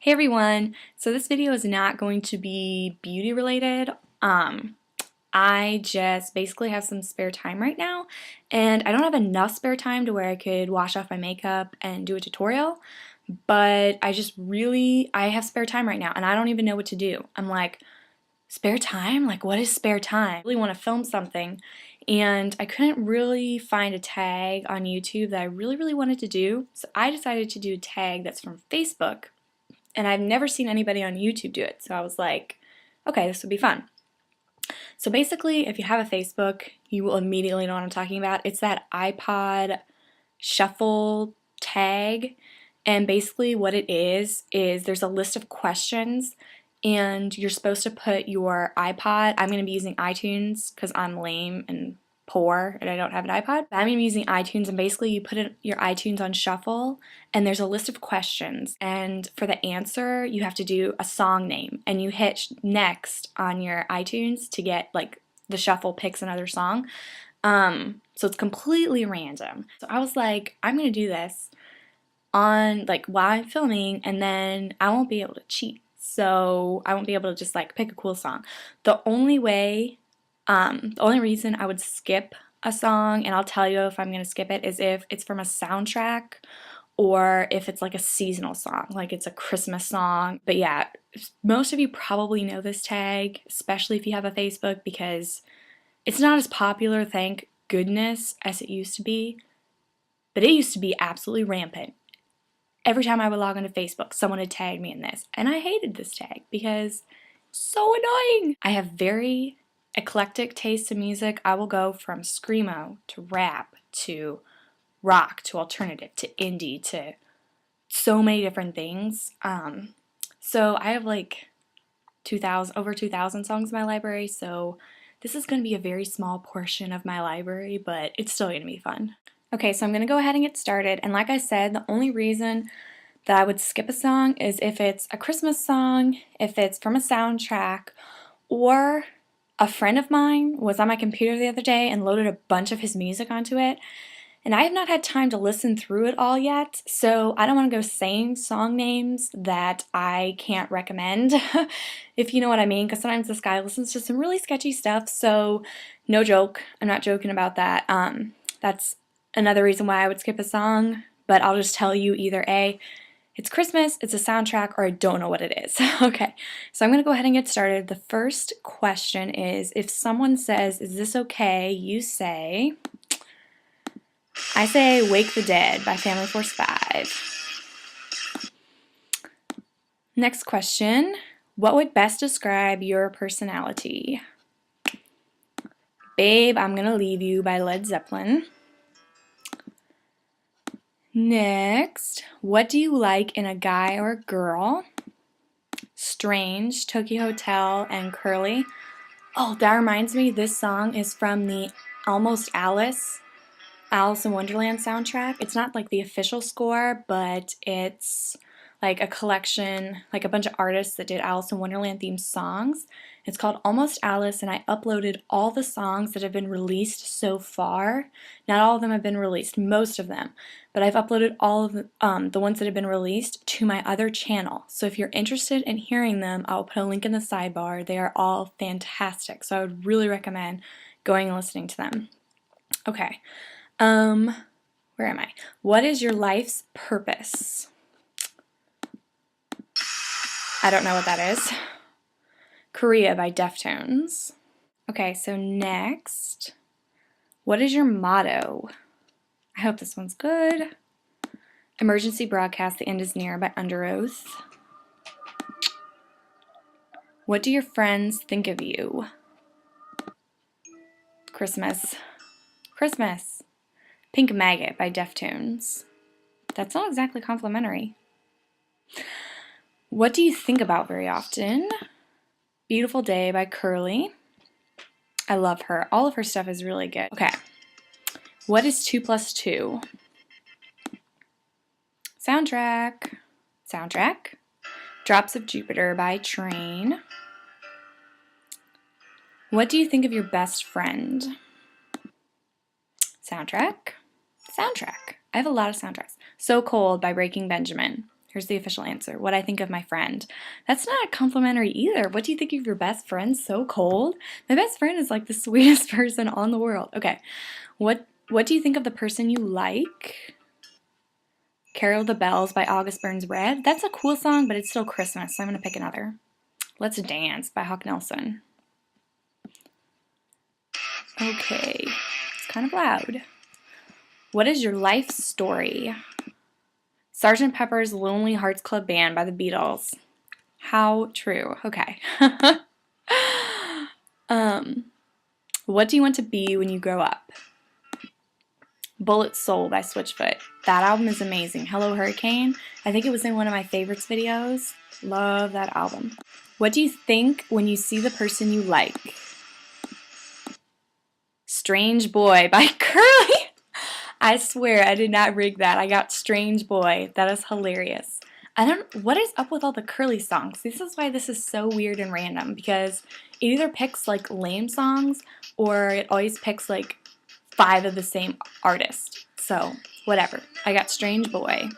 Hey everyone! So this video is not going to be beauty related. I just basically have some spare time right now, and I don't have enough spare time to where I could wash off my makeup and do a tutorial, but I have spare time right now and I don't even know what to do. I'm like, spare time? Like, what is spare time? I really want to film something, and I couldn't really find a tag on YouTube that I really wanted to do, so I decided to do a tag that's from Facebook. And I've never seen anybody on YouTube do it, so I was like, okay, this would be fun. So basically, if you have a Facebook, you will immediately know what I'm talking about. It's that iPod shuffle tag, and basically what it is there's a list of questions, and you're supposed to put your iPod. I'm going to be using iTunes because I'm lame and poor and I don't have an iPod. But I'm going to be using iTunes, and basically you put your iTunes on shuffle, and there's a list of questions, and for the answer you have to do a song name, and you hit next on your iTunes to get like the shuffle picks another song. So it's completely random. So I was like, I'm going to do this on like while I'm filming, and then I won't be able to cheat. So I won't be able to just like pick a cool song. The only reason I would skip a song, and I'll tell you if I'm going to skip it, is if it's from a soundtrack or if it's like a seasonal song, like it's a Christmas song. But yeah, most of you probably know this tag, especially if you have a Facebook, because it's not as popular, thank goodness, as it used to be. But it used to be absolutely rampant. Every time I would log onto Facebook, someone would tag me in this, and I hated this tag because it's so annoying. I have very eclectic taste in music. I will go from screamo to rap to rock to alternative to indie to so many different things. So I have like over 2,000 songs in my library, so this is going to be a very small portion of my library, but it's still going to be fun. Okay, so I'm going to go ahead and get started, and like I said, the only reason that I would skip a song is if it's a Christmas song, if it's from a soundtrack, or a friend of mine was on my computer the other day and loaded a bunch of his music onto it, and I have not had time to listen through it all yet, so I don't want to go saying song names that I can't recommend, if you know what I mean, because sometimes this guy listens to some really sketchy stuff, so no joke, I'm not joking about that. That's another reason why I would skip a song, but I'll just tell you either A, it's Christmas, it's a soundtrack, or I don't know what it is. Okay, so I'm going to go ahead and get started. The first question is, if someone says, "Is this okay?" you say, I say "Wake the Dead" by Family Force 5. Next question, what would best describe your personality? "Babe, I'm Gonna Leave You" by Led Zeppelin. Next, what do you like in a guy or a girl? Strange, Tokyo Hotel, and Curly. Oh, that reminds me, this song is from the Almost Alice in Wonderland soundtrack. It's not like the official score, but it's like a collection, like a bunch of artists that did Alice in Wonderland themed songs. It's called Almost Alice, and I uploaded all the songs that have been released so far. Not all of them have been released, most of them, but I've uploaded all of the ones that have been released to my other channel. So if you're interested in hearing them, I'll put a link in the sidebar. They are all fantastic, so I would really recommend going and listening to them. Okay, where am I? What is your life's purpose? I don't know what that is. Korea by Deftones. Okay, so next, what is your motto? I hope this one's good. Emergency broadcast, the end is near by Under Oath. What do your friends think of you? Christmas. Christmas. Pink Maggot by Deftones. That's not exactly complimentary. What do you think about very often? Beautiful Day by Curly. I love her. All of her stuff is really good. Okay. What is 2 plus 2? Soundtrack. Soundtrack. Drops of Jupiter by Train. What do you think of your best friend? Soundtrack. Soundtrack. I have a lot of soundtracks. So Cold by Breaking Benjamin. Here's the official answer. What I think of my friend. That's not complimentary either. What do you think of your best friend? So cold. My best friend is like the sweetest person on the world. Okay. What do you think of the person you like? Carol the Bells by August Burns Red. That's a cool song, but it's still Christmas, so I'm going to pick another. Let's Dance by Hawk Nelson. Okay. It's kind of loud. What is your life story? Sgt. Pepper's Lonely Hearts Club Band by the Beatles. How true. Okay. What do you want to be when you grow up? Bullet Soul by Switchfoot. That album is amazing. Hello Hurricane. I think it was in one of my favorites videos. Love that album. What do you think when you see the person you like? Strange Boy by Curly. I swear I did not rig that. I got Strange Boy. That is hilarious. What is up with all the Curly songs? This is why this is so weird and random, because it either picks like lame songs or it always picks like 5 of the same artist. So, whatever. I got Strange Boy.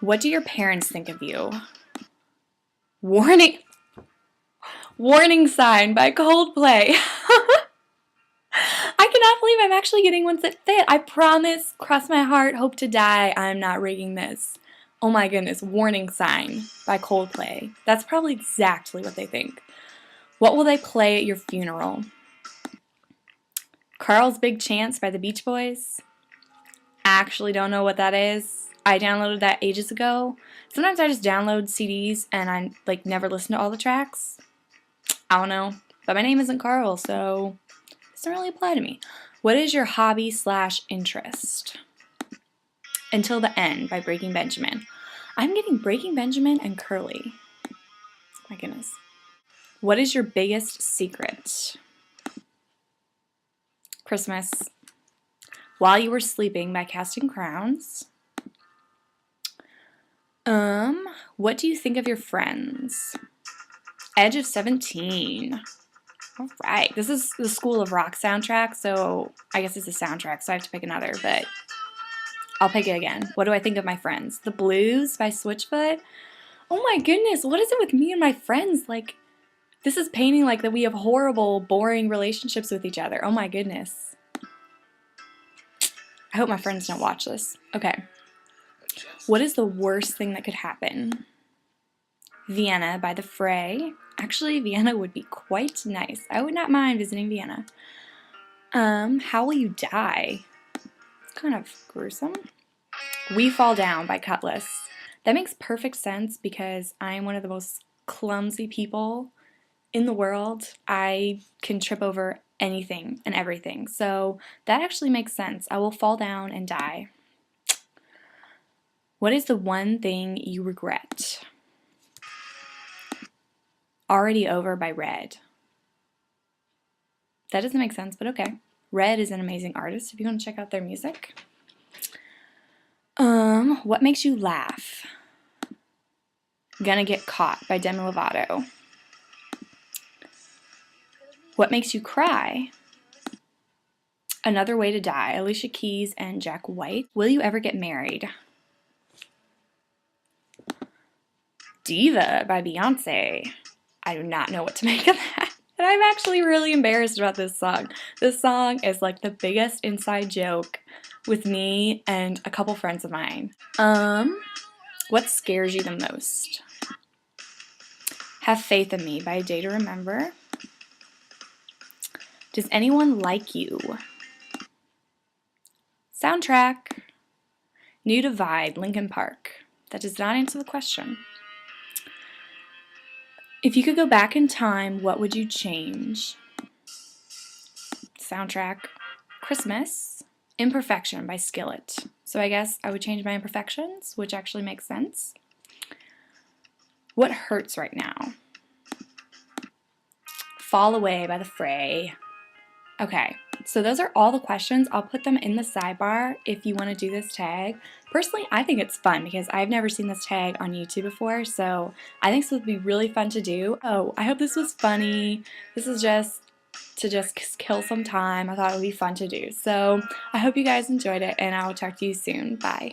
What do your parents think of you? Warning Sign by Coldplay. I cannot believe I'm actually getting ones that fit. I promise, cross my heart, hope to die, I'm not rigging this. Oh my goodness, Warning Sign by Coldplay. That's probably exactly what they think. What will they play at your funeral? Carl's Big Chance by the Beach Boys. Actually don't know what that is. I downloaded that ages ago. Sometimes I just download CDs and I like never listen to all the tracks. I don't know. But my name isn't Carl, so it doesn't really apply to me. What is your hobby/interest? Until the End by Breaking Benjamin. I'm getting Breaking Benjamin and Curly. My goodness. What is your biggest secret? Christmas. While You Were Sleeping by Casting Crowns. What do you think of your friends? Edge of 17. Alright, this is the School of Rock soundtrack, so I guess it's a soundtrack, so I have to pick another, but I'll pick it again. What do I think of my friends? The Blues by Switchfoot. Oh my goodness, what is it with me and my friends? Like, this is painting like that we have horrible, boring relationships with each other. Oh my goodness. I hope my friends don't watch this. Okay. What is the worst thing that could happen? Vienna by The Fray. Actually, Vienna would be quite nice. I would not mind visiting Vienna. How Will You Die? It's kind of gruesome. We Fall Down by Cutlass. That makes perfect sense because I'm one of the most clumsy people in the world. I can trip over anything and everything. So that actually makes sense. I will fall down and die. What is the one thing you regret? Already Over by Red. That doesn't make sense, but okay. Red is an amazing artist if you want to check out their music. What makes you laugh? Gonna Get Caught by Demi Lovato. What makes you cry? Another Way to Die, Alicia Keys and Jack White. Will you ever get married? Diva by Beyonce. I do not know what to make of that. And I'm actually really embarrassed about this song. This song is like the biggest inside joke with me and a couple friends of mine. What scares you the most? Have Faith in Me by A Day to Remember. Does anyone like you? Soundtrack. New Divide, Linkin Park. That does not answer the question. If you could go back in time, what would you change? Soundtrack. Christmas. Imperfection by Skillet. So I guess I would change my imperfections, which actually makes sense. What hurts right now? Fall Away by The Fray. Okay, so those are all the questions. I'll put them in the sidebar if you want to do this tag. Personally, I think it's fun because I've never seen this tag on YouTube before, so I think this would be really fun to do. Oh, I hope this was funny. This is just to kill some time. I thought it would be fun to do. So I hope you guys enjoyed it, and I will talk to you soon. Bye.